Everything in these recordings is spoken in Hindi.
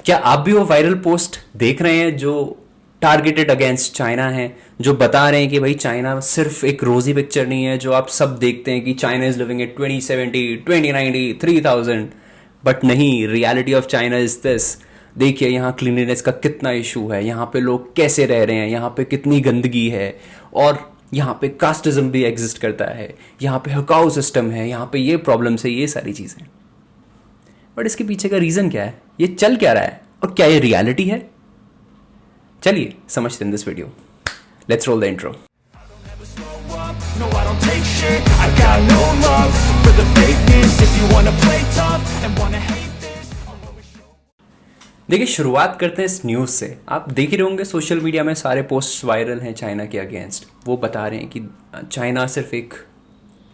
क्या आप भी वो वायरल पोस्ट देख रहे हैं जो टारगेटेड अगेंस्ट चाइना है, जो बता रहे हैं कि भाई चाइना सिर्फ एक रोजी पिक्चर नहीं है जो आप सब देखते हैं कि China is living at 2070, 2090, 3000। But नहीं, reality of China is this. देखिए यहाँ क्लीनलीनेस का कितना इशू है, यहाँ पे लोग कैसे रह रहे हैं, यहाँ पे कितनी गंदगी है, और यहाँ पे कास्टिज्म भी एग्जिस्ट करता है, यहाँ पे हकाऊ सिस्टम है, यहाँ पे ये प्रॉब्लम्स है, ये सारी चीज़ें। बट इसके पीछे का रीज़न क्या है, ये चल क्या रहा है, और क्या ये रियलिटी है? चलिए समझते हैं this video. Let's roll the intro. No, I don't take shit. I got no love for the fakeness. If you wanna play tough and wanna hate this, I'll always show. देखिए शुरुआत करते हैं इस न्यूज़ से। आप देख ही रहे होंगे सोशल मीडिया में सारे पोस्ट वायरल हैं चाइना के अगेंस्ट। वो बता रहे हैं कि चाइना सिर्फ एक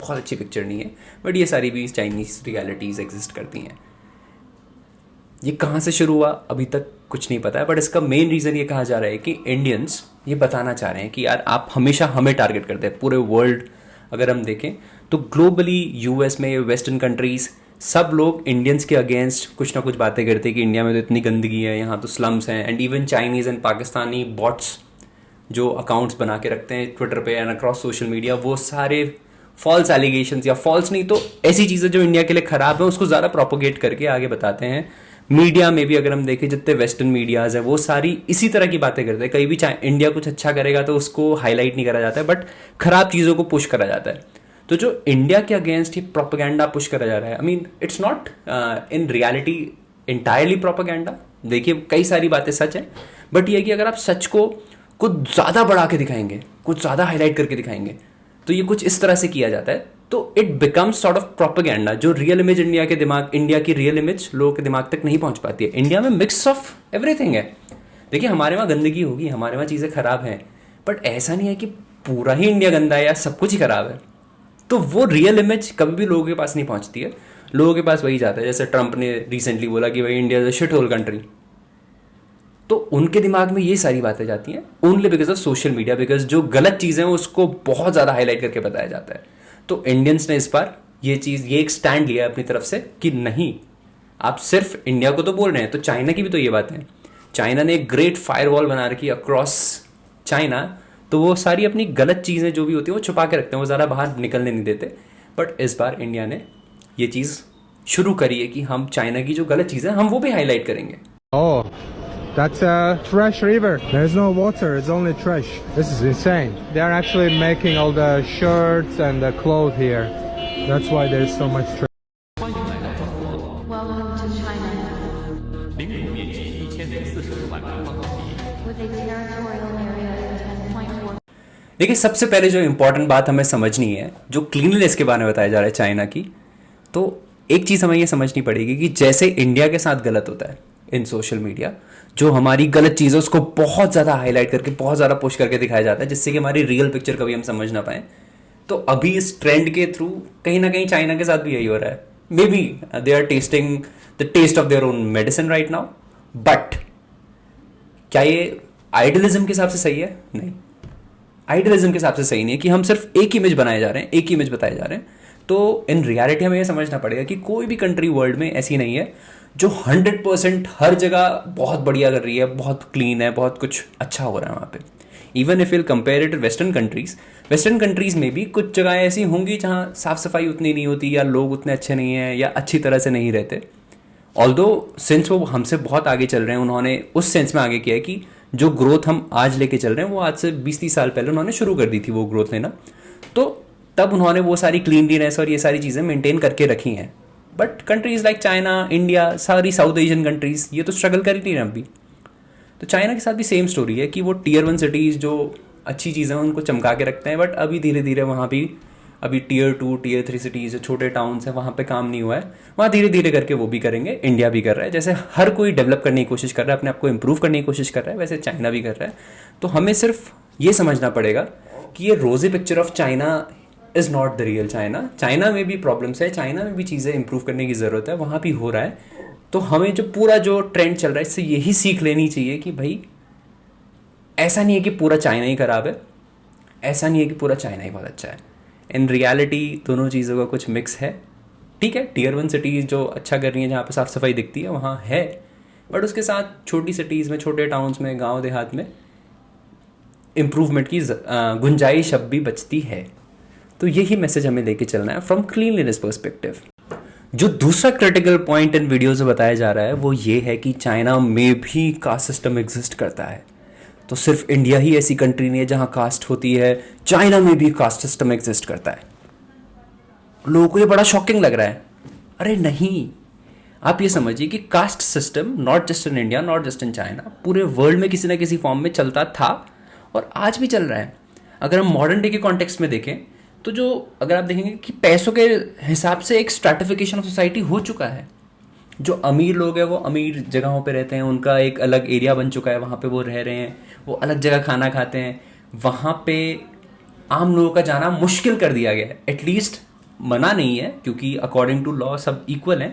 बहुत अच्छी पिक्चर नहीं है, बट ये सारी भी चाइनीज़ रियलिटीज़ एग्जिस्ट करती हैं। ये कहाँ से शुरू हुआ अभी तक कुछ नहीं पता है, बट इसका मेन रीज़न ये कहा जा रहा है कि इंडियंस ये बताना चाह रहे हैं कि यार आप हमेशा हमें टारगेट करते हैं। पूरे वर्ल्ड अगर हम देखें तो ग्लोबली यूएस में, वेस्टर्न कंट्रीज़, सब लोग इंडियंस के अगेंस्ट कुछ ना कुछ बातें करते हैं कि इंडिया में तो इतनी गंदगी है, यहाँ तो स्लम्स हैं। And even Chinese and Pakistani bots जो अकाउंट्स बना के रखते हैं ट्विटर पे एंड अक्रॉस सोशल मीडिया, वो सारे फॉल्स एलिगेशंस, या फॉल्स नहीं तो ऐसी चीज़ें जो इंडिया के लिए ख़राब है उसको ज़्यादा प्रोपोगेट करके आगे बताते हैं। मीडिया में भी अगर हम देखें जितने वेस्टर्न मीडियाज़ हैं वो सारी इसी तरह की बातें करते हैं। कहीं भी इंडिया कुछ अच्छा करेगा तो उसको हाईलाइट नहीं करा जाता है, बट ख़राब चीज़ों को पुश करा जाता है। तो जो इंडिया के अगेंस्ट ही प्रोपेगेंडा पुश करा जा रहा है, I mean it's not in reality entirely propaganda. देखिए कई सारी बातें सच है, बट ये है कि अगर आप सच को कुछ ज़्यादा बढ़ा के दिखाएंगे, कुछ ज़्यादा हाईलाइट करके दिखाएंगे, तो ये कुछ इस तरह से किया जाता है, तो it becomes sort of propaganda. जो रियल इमेज इंडिया की रियल इमेज लोगों के दिमाग तक नहीं पहुंच पाती है। इंडिया में मिक्स ऑफ एवरीथिंग है। देखिए हमारे वहाँ गंदगी होगी, हमारे वहाँ चीज़ें खराब हैं, बट ऐसा नहीं है कि पूरा ही इंडिया गंदा है या सब कुछ ही खराब है। तो वो रियल इमेज कभी भी लोगों के पास नहीं पहुंचती है। लोगों के पास वही जाता है, जैसे ट्रंप ने रिसेंटली बोला कि भाई India is a shit hole country. तो उनके दिमाग में ये सारी बातें जाती हैं only because of social media, because जो गलत चीज़ें हैं उसको बहुत ज़्यादा हाईलाइट करके बताया जाता है। तो इंडियंस ने इस बार ये एक स्टैंड लिया है अपनी तरफ से कि नहीं, आप सिर्फ इंडिया को तो बोल रहे हैं, तो चाइना की भी तो ये बात है। चाइना ने एक ग्रेट फायरवॉल बना रखी अक्रॉस चाइना, तो वो सारी अपनी गलत चीज़ें जो भी होती हैं वो छुपा के रखते हैं, वो ज़्यादा बाहर निकलने नहीं देते। बट इस बार इंडिया ने ये चीज़ शुरू करी है कि हम चाइना की जो गलत चीज़ें हम वो भी हाईलाइट करेंगे। Oh, that's a trash river. There's no water, it's only trash. This is insane. They are actually making all the shirts and the clothes here. That's why there's so much trash. Welcome to China. With a territorial area of 10.4. देखिए सबसे पहले जो इंपॉर्टेंट बात हमें समझनी है, जो क्लीनलीनेस के बारे में बताया जा रहा है चाइना की, तो एक चीज़ हमें ये समझनी पड़ेगी कि जैसे इंडिया के साथ गलत होता है इन सोशल मीडिया, जो हमारी गलत चीज़ है उसको बहुत ज़्यादा हाईलाइट करके बहुत ज़्यादा पुश करके दिखाया जाता है, जिससे कि हमारी रियल पिक्चर कभी हम समझ ना पाएँ। तो अभी इस ट्रेंड के थ्रू कहीं ना कहीं चाइना के साथ भी यही हो रहा है। May be they are testing the test of their own medicine right now, but क्या ये आइडियलिज्म के हिसाब से सही है? नहीं, आइडियलिज्म के हिसाब से सही नहीं है कि हम सिर्फ एक इमेज बनाए जा रहे हैं, एक ही इमेज बताए जा रहे हैं। तो इन रियलिटी हमें ये समझना पड़ेगा कि कोई भी कंट्री वर्ल्ड में ऐसी नहीं है जो 100% हर जगह बहुत बढ़िया कर रही है, बहुत क्लीन है, बहुत कुछ अच्छा हो रहा है वहाँ पे। Even if will compare it western countries में भी कुछ जगहें ऐसी होंगी जहाँ साफ़ सफाई उतनी नहीं होती, या लोग उतने अच्छे नहीं हैं, या अच्छी तरह से नहीं रहते। ऑल्दो सिंस वो हमसे बहुत आगे चल रहे हैं, उन्होंने उस सेंस में आगे किया है कि जो ग्रोथ हम आज लेके चल रहे हैं वो आज से 20-30 साल पहले उन्होंने शुरू कर दी थी वो ग्रोथ लेना। तो तब उन्होंने वो सारी क्लीनलीनेस और ये सारी चीज़ें मेंटेन करके रखी हैं। But countries like China, India, सारी साउथ एशियन कंट्रीज़ ये तो स्ट्रगल कर ही नहीं रहे अभी। तो चाइना के साथ भी सेम स्टोरी है कि वो टियर 1 सिटीज़ जो अच्छी चीज़ें हैं उनको चमका के रखते हैं, बट अभी धीरे धीरे वहाँ भी अभी टियर 2, टियर 3 सिटीज़ जो छोटे टाउन्स हैं वहाँ पे काम नहीं हुआ है, वहाँ धीरे धीरे करके वो भी करेंगे। इंडिया भी कर रहा है, जैसे हर कोई डेवलप करने की कोशिश कर रहा है, अपने आप को इम्प्रूव करने की कोशिश कर रहा है, वैसे चाइना भी कर रहा है। तो हमें सिर्फ ये समझना पड़ेगा कि ये रोज़ी picture of China is not the real China. China में भी प्रॉब्लम्स है, चाइना में भी चीज़ें इंप्रूव करने की ज़रूरत है, वहाँ भी हो रहा है। तो हमें जो पूरा जो ट्रेंड चल रहा है इससे यही सीख लेनी चाहिए कि भाई ऐसा नहीं है कि पूरा चाइना ही खराब है, ऐसा नहीं है कि पूरा चाइना ही बहुत अच्छा है। इन रियलिटी दोनों चीज़ों का कुछ मिक्स है। ठीक है, टियर 1 सिटीज़ जो अच्छा कर रही हैं, जहाँ पे साफ़ सफाई दिखती है वहाँ है, बट उसके साथ छोटी सिटीज़ में, छोटे टाउन्स में, गांव देहात में इम्प्रूवमेंट की गुंजाइश अब भी बचती है। तो यही मैसेज हमें लेके चलना है फ्रॉम क्लीनलीनेस पर्सपेक्टिव। जो दूसरा क्रिटिकल पॉइंट इन वीडियो से बताया जा रहा है वो ये है कि चाइना में भी कास्ट सिस्टम एग्जिस्ट करता है। तो सिर्फ इंडिया ही ऐसी कंट्री नहीं है जहां कास्ट होती है, चाइना में भी कास्ट सिस्टम एग्जिस्ट करता है। लोगों को ये बड़ा शॉकिंग लग रहा है। अरे नहीं, आप ये समझिए कि caste system not just in India, not just in China, पूरे वर्ल्ड में किसी ना किसी फॉर्म में चलता था और आज भी चल रहा है। अगर हम मॉडर्न डे के कॉन्टेक्स्ट में देखें तो जो अगर आप देखेंगे कि पैसों के हिसाब से एक स्ट्रैटिफिकेशन ऑफ सोसाइटी हो चुका है। जो अमीर लोग हैं वो अमीर जगहों पे रहते हैं, उनका एक अलग एरिया बन चुका है, वहाँ पे वो रह रहे हैं, वो अलग जगह खाना खाते हैं। वहाँ पे आम लोगों का जाना मुश्किल कर दिया गया है। एटलीस्ट मना नहीं है क्योंकि अकॉर्डिंग टू लॉ सब इक्वल हैं,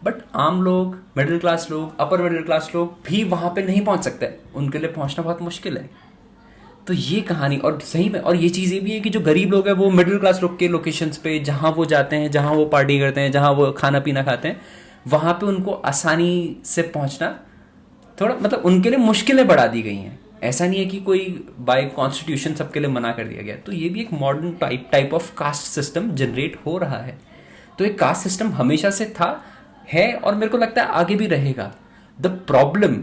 बट आम लोग, मिडिल क्लास लोग, अपर मिडिल क्लास लोग भी वहाँ पे नहीं पहुँच सकते। उनके लिए पहुँचना बहुत मुश्किल है। तो ये कहानी, और सही में, और ये चीज़ ये भी है कि जो गरीब लोग हैं वो मिडिल क्लास लोग के लोकेशंस पे जहाँ वो जाते हैं, जहाँ वो पार्टी करते हैं, जहाँ वो खाना पीना खाते हैं, वहाँ पे उनको आसानी से पहुँचना थोड़ा मतलब उनके लिए मुश्किलें बढ़ा दी गई हैं। ऐसा नहीं है कि कोई बाय कॉन्स्टिट्यूशन सबके लिए मना कर दिया गया। तो ये भी एक modern type of caste system generate हो रहा है। तो एक कास्ट सिस्टम हमेशा से था, है, और मेरे को लगता है आगे भी रहेगा। द प्रॉब्लम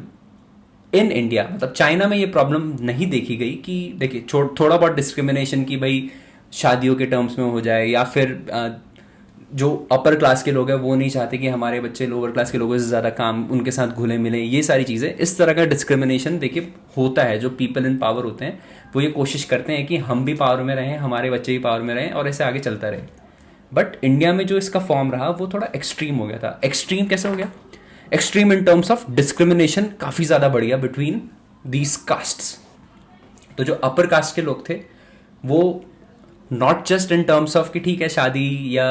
इन इंडिया, मतलब चाइना में ये प्रॉब्लम नहीं देखी गई कि देखिए थोड़ा बहुत डिस्क्रिमिनेशन की भाई शादियों के टर्म्स में हो जाए, या फिर जो अपर क्लास के लोग हैं वो नहीं चाहते कि हमारे बच्चे लोअर क्लास के लोगों से ज़्यादा काम उनके साथ घुले मिले। ये सारी चीज़ें, इस तरह का डिस्क्रिमिनेशन देखिए होता है। जो पीपल इन पावर होते हैं वो ये कोशिश करते हैं कि हम भी पावर में रहें, हमारे बच्चे भी पावर में रहें, और ऐसे आगे चलता रहे। बट इंडिया में जो इसका फॉर्म रहा वो थोड़ा एक्सट्रीम हो गया था। एक्सट्रीम कैसे हो गया? Extreme in terms of discrimination काफ़ी ज़्यादा बढ़ गया बिटवीन दीज कास्ट्स। तो जो अपर कास्ट के लोग थे वो not just in terms of कि ठीक है शादी या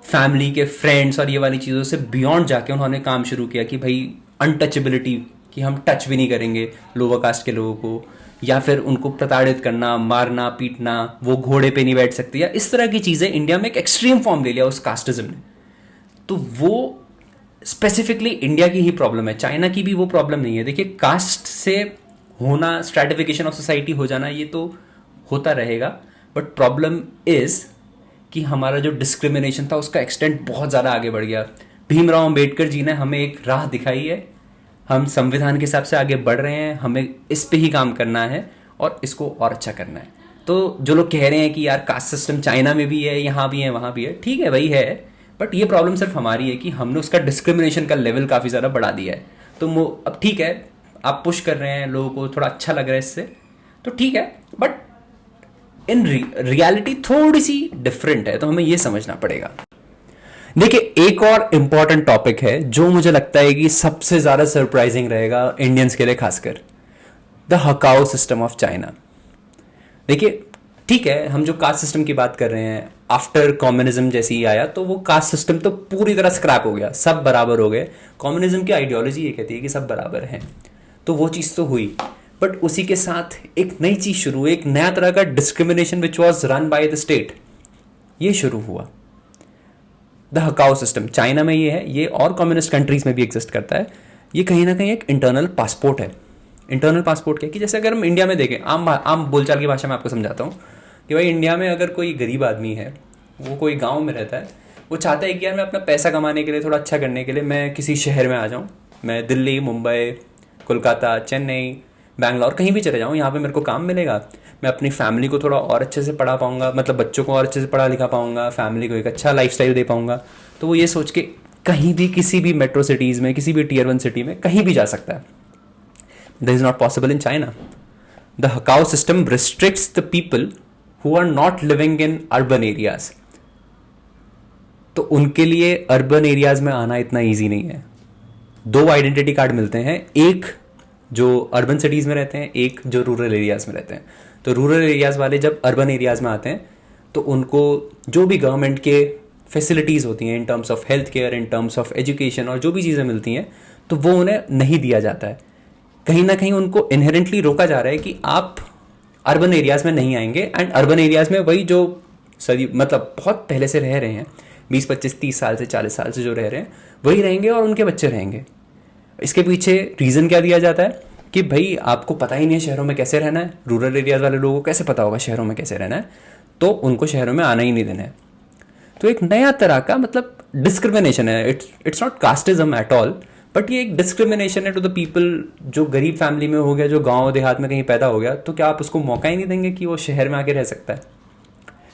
फैमिली के फ्रेंड्स और ये वाली चीज़ों से बियॉन्ड जाके उन्होंने काम शुरू किया कि भाई अनटचेबिलिटी, कि हम टच भी नहीं करेंगे लोअर कास्ट के लोगों को, या फिर उनको प्रताड़ित करना, मारना, पीटना, वो घोड़े पे नहीं बैठ सकती, या इस तरह की चीज़ें इंडिया में एक एक्सट्रीम फॉर्म ले लिया उस कास्टिज्म ने। तो वो स्पेसिफिकली इंडिया की ही प्रॉब्लम है, चाइना की भी वो प्रॉब्लम नहीं है। देखिए कास्ट से होना, स्ट्रैटिफिकेशन ऑफ सोसाइटी हो जाना, ये तो होता रहेगा, बट प्रॉब्लम इज कि हमारा जो डिस्क्रिमिनेशन था उसका एक्सटेंट बहुत ज़्यादा आगे बढ़ गया। भीमराव अंबेडकर जी ने हमें एक राह दिखाई है, हम संविधान के हिसाब से आगे बढ़ रहे हैं, हमें इस पे ही काम करना है और इसको और अच्छा करना है। तो जो लोग कह रहे हैं कि यार कास्ट सिस्टम चाइना में भी है, यहाँ भी है, वहाँ भी है, ठीक है भाई है, बट ये प्रॉब्लम सिर्फ हमारी है कि हमने उसका डिस्क्रिमिनेशन का लेवल काफ़ी ज़्यादा बढ़ा दिया है। तो अब ठीक है, आप पुश कर रहे हैं, लोगों को थोड़ा अच्छा लग रहा है इससे, तो ठीक है, बट इन रियलिटी थोड़ी सी डिफरेंट है, तो हमें ये समझना पड़ेगा। देखिए एक और इम्पॉर्टेंट टॉपिक है जो मुझे लगता है कि सबसे ज़्यादा सरप्राइजिंग रहेगा इंडियंस के लिए खासकर, the hukou system of China. देखिए ठीक है, हम जो कास्ट सिस्टम की बात कर रहे हैं, आफ्टर कम्युनिज्म जैसे ही आया तो वो कास्ट सिस्टम तो पूरी तरह स्क्रैप हो गया, सब बराबर हो गए। कम्युनिज्म की आइडियोलॉजी ये कहती है कि सब बराबर हैं, तो वो चीज़ तो हुई, बट उसी के साथ एक नई चीज़ शुरू हुई, एक नया तरह का discrimination which was run by the state, ये शुरू हुआ, द हकाओ सिस्टम। चाइना में ये है, ये और कम्युनिस्ट कंट्रीज में भी एग्जिस्ट करता है। ये कहीं ना कहीं एक इंटरनल पासपोर्ट है। इंटरनल पासपोर्ट क्या कि जैसे अगर हम इंडिया में देखें, आम बोलचाल की भाषा में आपको समझाता हूँ कि भाई इंडिया में अगर कोई गरीब आदमी है, वो कोई गांव में रहता है, वो चाहता है कि यार मैं अपना पैसा कमाने के लिए, थोड़ा अच्छा करने के लिए मैं किसी शहर में आ जाऊँ, मैं दिल्ली, मुंबई, कोलकाता, चेन्नई, बैंगलोर कहीं भी चले जाऊँ, यहाँ पे मेरे को काम मिलेगा, मैं अपनी फैमिली को थोड़ा और अच्छे से पढ़ा पाऊँगा, मतलब बच्चों को और अच्छे से पढ़ा लिखा पाऊँगा, फैमिली को एक अच्छा लाइफस्टाइल दे पाऊँगा। तो वो ये सोच के कहीं भी, किसी भी मेट्रो सिटीज़ में, किसी भी टियर 1 सिटी में कहीं भी जा सकता है। This is not possible in China. The hukou system restricts the people who are not living in urban areas। तो उनके लिए अर्बन एरियाज में आना इतना ईजी नहीं है। 2 आइडेंटिटी कार्ड मिलते हैं, एक जो अर्बन सिटीज़ में रहते हैं, एक जो रूरल एरियाज में रहते हैं। तो रूरल एरियाज वाले जब अर्बन एरियाज में आते हैं तो उनको जो भी गवर्नमेंट के फैसिलिटीज़ होती हैं in terms of health care, in terms of education, और जो भी चीज़ें मिलती हैं तो वो उन्हें नहीं दिया जाता है। कहीं ना कहीं उनको इनहेरेंटली रोका जा रहा है कि आप अर्बन एरियाज़ में नहीं आएंगे। एंड अर्बन एरियाज़ में वही जो मतलब बहुत पहले से रह रहे हैं, 20, 25, 30 साल से, 40 साल से जो रह रहे हैं वही रहेंगे और उनके बच्चे रहेंगे। इसके पीछे रीज़न क्या दिया जाता है कि भाई आपको पता ही नहीं है शहरों में कैसे रहना है, रूरल एरियाज वाले लोगों को कैसे पता होगा शहरों में कैसे रहना है, तो उनको शहरों में आना ही नहीं देना है। तो एक नया तरह का मतलब डिस्क्रिमिनेशन है, it's not casteism at all, but ये एक डिस्क्रिमिनेशन है टू द पीपल जो गरीब फैमिली में हो गया, जो गांव देहात में कहीं पैदा हो गया, तो क्या आप उसको मौका ही नहीं देंगे कि वो शहर में आके रह सकता है?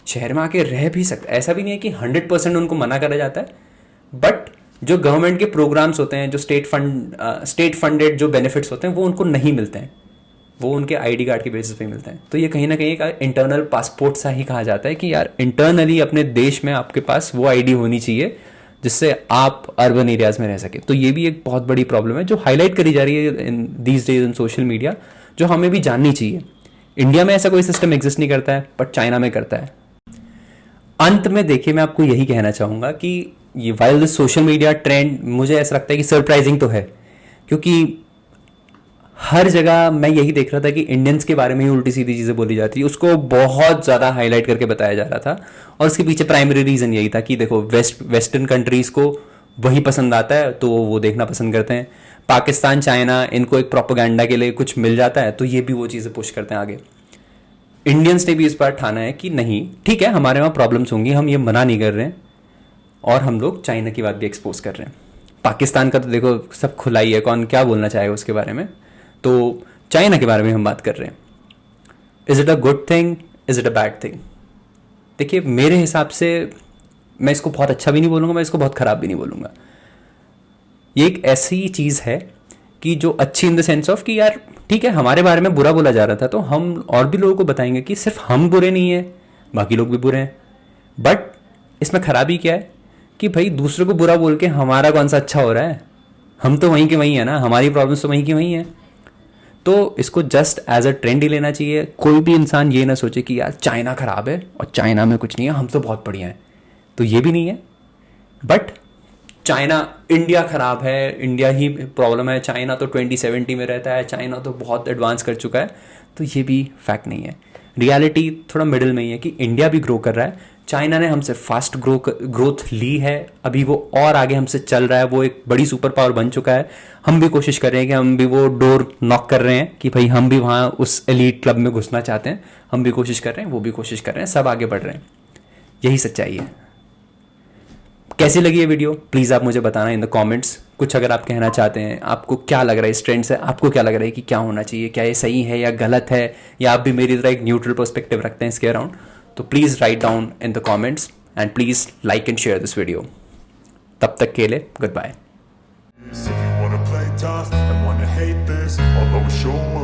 शहर में आके रह भी सकता है, ऐसा भी नहीं है कि 100% उनको मना करा जाता है, बट जो गवर्नमेंट के प्रोग्राम्स होते हैं, जो स्टेट फंडेड जो बेनिफिट्स होते हैं वो उनको नहीं मिलते हैं, वो उनके आईडी कार्ड के बेसिस पे मिलते हैं। तो ये कहीं ना कहीं एक इंटरनल पासपोर्ट सा ही कहा जाता है कि यार इंटरनली अपने देश में आपके पास वो आईडी होनी चाहिए जिससे आप अर्बन एरियाज में रह सके। तो ये भी एक बहुत बड़ी प्रॉब्लम है जो हाईलाइट करी जा रही है in these days in social media, जो हमें भी जाननी चाहिए। इंडिया में ऐसा कोई सिस्टम एग्जिस्ट नहीं करता है, बट चाइना में करता है। अंत में देखिए, मैं आपको यही कहना चाहूंगा कि ये while this social media trend मुझे ऐसा लगता है कि सरप्राइजिंग तो है, क्योंकि हर जगह मैं यही देख रहा था कि इंडियंस के बारे में ही उल्टी सीधी चीज़ें बोली जाती है, उसको बहुत ज़्यादा हाईलाइट करके बताया जा रहा था। और उसके पीछे प्राइमरी रीज़न यही था कि देखो वेस्टर्न कंट्रीज़ को वही पसंद आता है तो वो देखना पसंद करते हैं। पाकिस्तान, चाइना, इनको एक प्रोपेगेंडा के लिए कुछ मिल जाता है तो ये भी वो चीज़ें पुश करते हैं आगे। इंडियंस ने भी इस बार ठाना है कि नहीं, ठीक है, हमारे वहाँ प्रॉब्लम्स होंगी, हम ये मना नहीं कर रहे हैं, और हम लोग चाइना की बात भी एक्सपोज कर रहे हैं। पाकिस्तान का तो देखो सब खुला ही है, कौन क्या बोलना चाहेगा उसके बारे में। तो चाइना के बारे में हम बात कर रहे हैं। Is it a good thing, is it a bad thing? देखिए, मेरे हिसाब से मैं इसको बहुत अच्छा भी नहीं बोलूँगा, मैं इसको बहुत ख़राब भी नहीं बोलूँगा। ये एक ऐसी चीज़ है कि जो अच्छी इन द सेंस ऑफ कि यार ठीक है, हमारे बारे में बुरा बोला जा रहा था तो हम और भी लोगों को बताएंगे कि सिर्फ हम बुरे नहीं हैं, बाकी लोग भी बुरे हैं। बट इसमें खराबी क्या है कि भाई दूसरों को बुरा बोल के हमारा कौन सा अच्छा हो रहा है? हम तो वहीं के वहीं है ना, हमारी प्रॉब्लम्स तो वहीं की वहीं है। तो इसको जस्ट एज अ ट्रेंड ही लेना चाहिए। कोई भी इंसान ये ना सोचे कि यार चाइना खराब है और चाइना में कुछ नहीं है, हम तो बहुत बढ़िया हैं, तो ये भी नहीं है। बट चाइना, इंडिया खराब है, इंडिया ही प्रॉब्लम है, चाइना तो 2070 में रहता है, चाइना तो बहुत एडवांस कर चुका है, तो ये भी फैक्ट नहीं है। रियलिटी थोड़ा मिडिल में ही है कि इंडिया भी ग्रो कर रहा है, चाइना ने हमसे फास्ट ग्रोथ ली है, अभी वो और आगे हमसे चल रहा है, वो एक बड़ी सुपर पावर बन चुका है। हम भी कोशिश कर रहे हैं कि हम भी वो डोर नॉक कर रहे हैं कि भाई हम भी वहाँ उस एलीट क्लब में घुसना चाहते हैं, हम भी कोशिश कर रहे हैं, वो भी कोशिश कर रहे हैं, सब आगे बढ़ रहे हैं। यही सच्चाई है। कैसी लगी ये वीडियो प्लीज़ आप मुझे बताना इन द कमेंट्स। कुछ अगर आप कहना चाहते हैं, आपको क्या लग रहा है इस ट्रेंड से, आपको क्या लग रहा है कि क्या होना चाहिए, क्या ये सही है या गलत है, या आप भी मेरी तरह एक न्यूट्रल पर्सपेक्टिव रखते हैं इसके अराउंड, तो please write down in the comments and please like and share this video. तब तक के लिए good bye. If you wanna play tough and wanna hate this, I'll always show up.